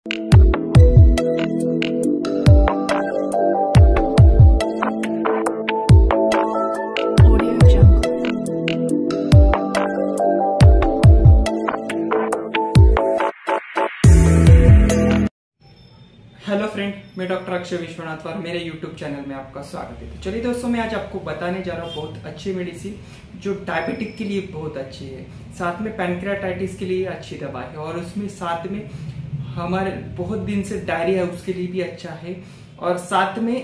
Hello friend, मैं doctor Akshay Vishwanath और मेरे यूट्यूब चैनल में आपका स्वागत है। तो चलिए दोस्तों, मैं आज आपको बताने जा रहा हूँ बहुत अच्छी मेडिसिन जो डायबिटिक के लिए बहुत अच्छी है, साथ में पैनक्रियाटाइटिस के लिए अच्छी दवा है और उसमें साथ में हमारे बहुत दिन से डायरिया है उसके लिए भी अच्छा है और साथ में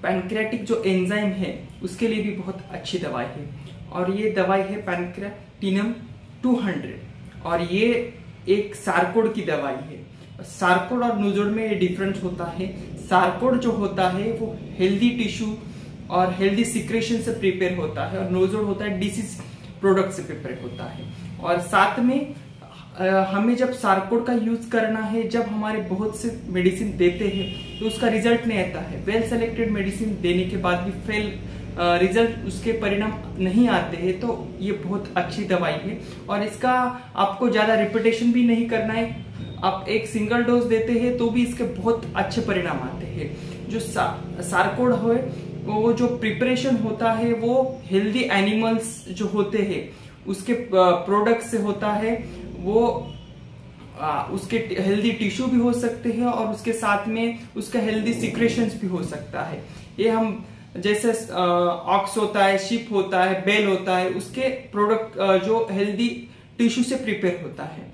पैनक्रियाटिक जो एंजाइम है उसके लिए भी बहुत अच्छी दवाई है। और ये दवाई है पैनक्रियाटिनम 200 और ये एक सारकोड की दवाई है। सारकोड और नोजोड में डिफरेंस होता है। सारकोड जो होता है वो हेल्दी टिश्यू और हेल्दी सिक्रेशन से प्रिपेयर होता है और नोजोड होता है डिसीज प्रोडक्ट से प्रिपेयर होता है। और साथ में हमें जब सारकोड का यूज करना है, जब हमारे बहुत से मेडिसिन देते हैं तो उसका रिजल्ट नहीं आता है। वेल सेलेक्टेड मेडिसिन देने के बाद भी फेल रिजल्ट उसके परिणाम नहीं आते हैं, तो ये बहुत अच्छी दवाई है और इसका आपको ज्यादा रिपीटेशन भी नहीं करना है। आप एक सिंगल डोज देते हैं तो भी इसके बहुत अच्छे परिणाम आते हैं। जो सारकोड है वो जो प्रिपरेशन होता है वो हेल्दी एनिमल्स जो होते हैं उसके प्रोडक्ट से होता है। वो उसके हेल्दी टिश्यू भी हो सकते हैं और उसके साथ में उसका हेल्दी सिक्रेशंस भी हो सकता है। ये हम जैसे ऑक्स होता है, शिप होता है, बेल होता है, उसके प्रोडक्ट जो हेल्दी टिश्यू से प्रिपेयर होता है।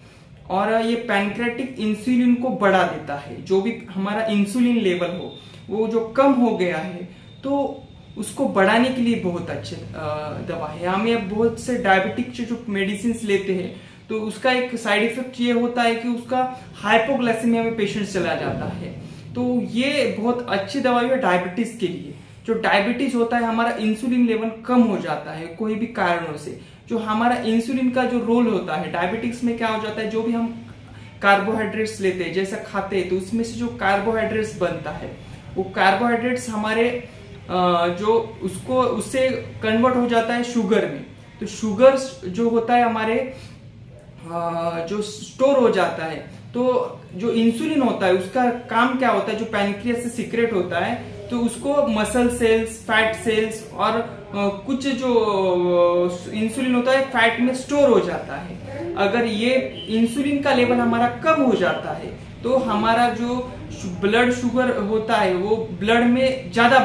और ये पैनक्रियाटिक इंसुलिन को बढ़ा देता है। जो भी हमारा इंसुलिन लेवल हो वो जो कम हो गया है तो उसको बढ़ाने के लिए बहुत अच्छे दवा है। हमें बहुत से डायबिटिक जो मेडिसिन लेते हैं तो उसका एक साइड इफेक्ट ये होता है कि उसका हाइपोग्लाइसेमिया में पेशेंट चला जाता है। तो ये बहुत अच्छी दवाई है डायबिटीज के लिए। जो डायबिटीज होता है, हमारा इंसुलिन लेवल कम हो जाता है कोई भी कारणों से। जो हमारा इंसुलिन का जो रोल होता है डायबिटिक्स में, क्या हो जाता है, जो भी हम कार्बोहाइड्रेट्स लेते हैं, जैसा खाते हैं, तो उसमें से जो कार्बोहाइड्रेट्स बनता है वो कार्बोहाइड्रेट्स हमारे जो उससे कन्वर्ट हो जाता है शुगर में। तो शुगर जो होता है हमारे जो स्टोर हो जाता है, तो जो इंसुलिन होता है उसका काम क्या होता है, जो पैनक्रियास से सीक्रेट होता है तो उसको मसल सेल्स, फैट सेल्स और कुछ जो इंसुलिन होता है फैट में स्टोर हो जाता है। अगर ये इंसुलिन का लेवल हमारा कम हो जाता है तो हमारा जो ब्लड शुगर होता है वो ब्लड में ज्यादा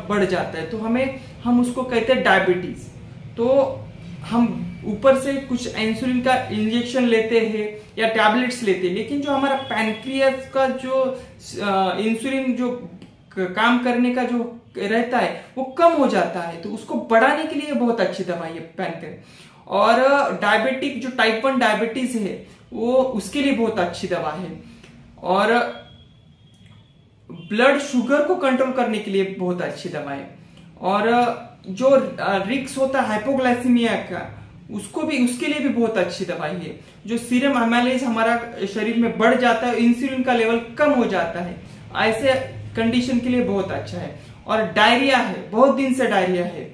बढ़ जाता है, तो हम उसको कहते हैं डायबिटीज। तो हम ऊपर से कुछ इंसुलिन का इंजेक्शन लेते हैं या टैबलेट्स लेते हैं, लेकिन जो हमारा पैनक्रियास का जो इंसुलिन जो काम करने का जो रहता है वो कम हो जाता है, तो उसको बढ़ाने के लिए बहुत अच्छी दवाई है पैनक्रियास। और डायबिटिक जो टाइप 1 डायबिटीज है वो उसके लिए बहुत अच्छी दवा है। और ब्लड शुगर को कंट्रोल करने के लिए बहुत अच्छी दवा है। और जो रिस्क होता है हाइपोग्लाइसीमिया का, उसके लिए भी बहुत अच्छी दवाई है। जो सीरम एमाइलेज हमारा शरीर में बढ़ जाता है, इंसुलिन का लेवल कम हो जाता है, ऐसे कंडीशन के लिए बहुत अच्छा है। और डायरिया है, बहुत दिन से डायरिया है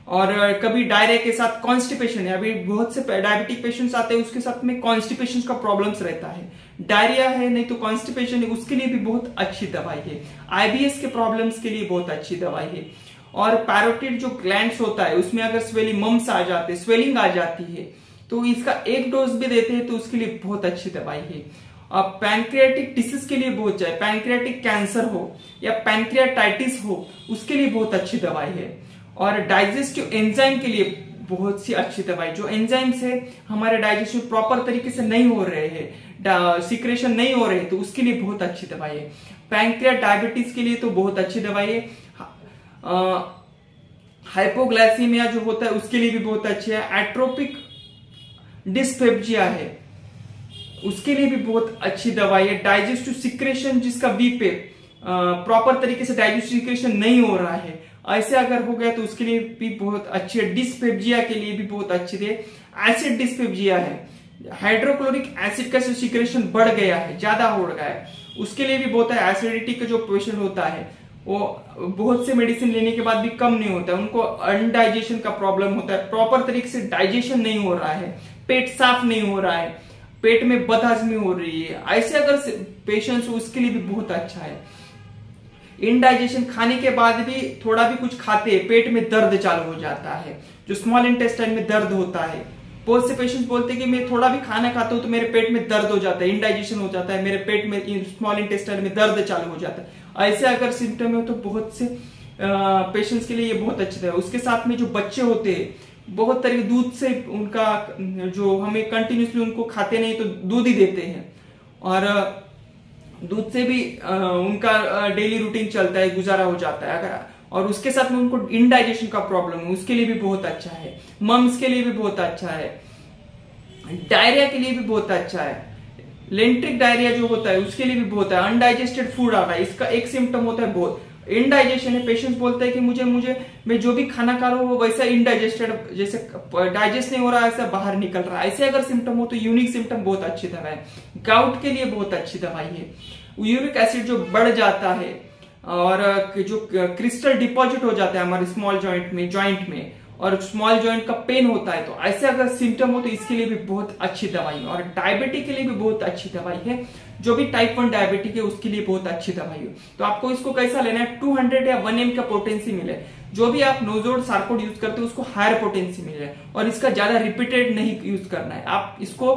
और कभी डायरिया के साथ कॉन्स्टिपेशन है। अभी बहुत से डायबिटिक पेशेंट्स आते हैं उसके साथ में कॉन्स्टिपेशन का प्रॉब्लम्स रहता है। डायरिया है नहीं तो कॉन्स्टिपेशन है, उसके लिए भी बहुत अच्छी दवाई है। आईबीएस के प्रॉब्लम्स के लिए बहुत अच्छी दवाई है। और पैरोटिड जो ग्लैंड्स होता है उसमें अगर स्वेलिंग मम्स आ जाते हैं, स्वेलिंग आ जाती है, तो इसका एक डोज भी देते हैं तो उसके लिए बहुत अच्छी दवाई है। अब पैनक्रियाटिक डिसीज के लिए बहुत चाहिए, पैनक्रियाटिक कैंसर हो या पैनक्रियाटाइटिस हो उसके लिए बहुत अच्छी दवाई है। और डाइजेस्टिव एंजाइम के लिए बहुत सी अच्छी दवाई। जो एंजाइम्स है हमारे डाइजेशन प्रॉपर तरीके से नहीं हो रहे हैं, सिक्रेशन नहीं हो रहे हैं, तो उसके लिए बहुत अच्छी दवाई है। पैनक्रिया डायबिटीज के लिए तो बहुत अच्छी दवाई है। हाइपोग्लाइसीमिया जो होता है उसके लिए भी बहुत अच्छी है। एट्रोपिक डिस्पेप्जिया है उसके लिए भी बहुत अच्छी दवाई है। डाइजेस्टिव सिक्रेशन जिसका वीक पे प्रॉपर तरीके से डाइजेस्टिव सिक्रेशन नहीं हो रहा है, ऐसे अगर हो गया तो उसके लिए भी बहुत अच्छी है। डिस्पेप्जिया के लिए भी बहुत अच्छी है। एसिड डिस्पेप्जिया है, हाइड्रोक्लोरिक एसिड का सिक्रेशन बढ़ गया है, ज्यादा हो गया है, उसके लिए भी बहुत है। एसिडिटी का जो पेशेंट होता है वो बहुत से मेडिसिन लेने के बाद भी कम नहीं होता है, उनको अनडाइजेशन का प्रॉब्लम होता है, प्रॉपर तरीके से डाइजेशन नहीं हो रहा है, पेट साफ नहीं हो रहा है, पेट में बदहजमी हो रही है, ऐसे अगर पेशेंट्स उसके लिए भी बहुत अच्छा है। इनडाइजेशन, खाने के बाद भी थोड़ा भी कुछ खाते हैं पेट में दर्द चालू हो जाता है, जो स्मॉल इंटेस्टाइन में दर्द होता है। बहुत से पेशेंट्स बोलते हैं कि मैं थोड़ा भी खाना खाता हूं तो मेरे पेट में दर्द हो जाता है, इनडाइजेशन हो जाता है, मेरे पेट में स्मॉल इंटेस्टाइन में दर्द चालू हो जाता है। ऐसे अगर सिम्टम हो तो बहुत से पेशेंट्स के लिए ये बहुत अच्छा है। उसके साथ में जो बच्चे होते हैं, बहुत तरह दूध से उनका जो हमें कंटिन्यूसली उनको खाते नहीं तो दूध ही देते हैं, और दूध से भी उनका डेली रूटीन चलता है, गुजारा हो जाता है। अगर और उसके साथ में उनको इनडाइजेशन का प्रॉब्लम है, उसके लिए भी बहुत अच्छा है। मम्स के लिए भी बहुत अच्छा है, डायरिया के लिए भी बहुत अच्छा है, लेंट्रिक डायरिया जो होता है उसके लिए भी बहुत है। अनडाइजेस्टेड फूड आ रहा है, इसका एक सिम्टम होता है बहुत इनडाइजेशन है। पेशेंट्स बोलते हैं कि मुझे मैं जो भी खाना खा रहा हूँ वो वैसा इनडाइजेस्टेड, जैसे डाइजेस्ट नहीं हो रहा है, ऐसा बाहर निकल रहा है। ऐसे अगर सिम्टम हो तो यूनिक सिम्टम बहुत अच्छी दवाई है। गाउट के लिए बहुत अच्छी दवाई है। यूरिक एसिड जो बढ़ जाता है और जो क्रिस्टल डिपॉजिट हो जाता है हमारे स्मॉल जॉइंट में और स्मॉल जॉइंट का पेन होता है, तो ऐसे अगर सिम्टम हो तो इसके लिए भी बहुत अच्छी दवाई है। और डायबिटिक के लिए भी बहुत अच्छी दवाई है, जो भी टाइप 1 डायबिटिक है उसके लिए बहुत अच्छी दवाई है। तो आपको इसको कैसा लेना है, 200 या 1 mg का पोटेंसी मिले। जो भी आप नोजोड सार्कोड यूज करते हो उसको हायर पोटेंसी मिले, और इसका ज्यादा रिपीटेड नहीं यूज करना है। आप इसको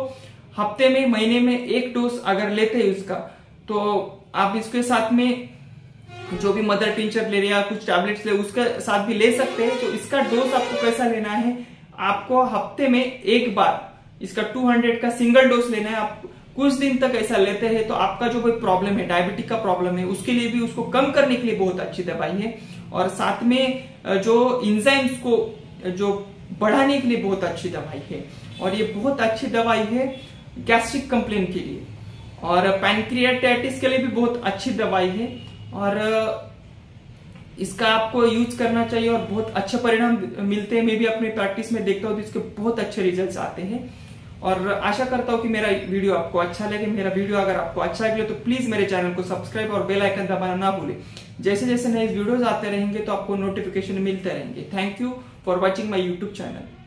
हफ्ते में, महीने में 1 डोज अगर लेते हैं उसका, तो आप इसके साथ में जो भी मदर टिंचर ले रहे हैं, कुछ टैबलेट्स ले, उसके साथ भी ले सकते हैं। तो इसका डोज आपको कैसा लेना है, आपको हफ्ते में 1 बार इसका 200 का सिंगल डोज लेना है। आप कुछ दिन तक ऐसा लेते हैं तो आपका जो कोई प्रॉब्लम है, डायबिटिक का प्रॉब्लम है, उसके लिए भी, उसको कम करने के लिए बहुत अच्छी दवाई है। और साथ में जो इंजाइम्स को जो बढ़ाने के लिए बहुत अच्छी दवाई है। और ये बहुत अच्छी दवाई है गैस्ट्रिक कंप्लेन के लिए, और पैनक्रियाटाइटिस के लिए भी बहुत अच्छी दवाई है। और इसका आपको यूज करना चाहिए और बहुत अच्छे परिणाम मिलते हैं। मैं भी अपनी प्रैक्टिस में देखता हूँ तो इसके बहुत अच्छे रिजल्ट्स आते हैं। और आशा करता हूँ कि मेरा वीडियो आपको अच्छा लगे। मेरा वीडियो अगर आपको अच्छा लगे तो प्लीज मेरे चैनल को सब्सक्राइब और बेल आइकन दबाना ना भूलें। जैसे जैसे नए वीडियोस आते रहेंगे तो आपको नोटिफिकेशन मिलते रहेंगे। Thank you for watching my YouTube channel.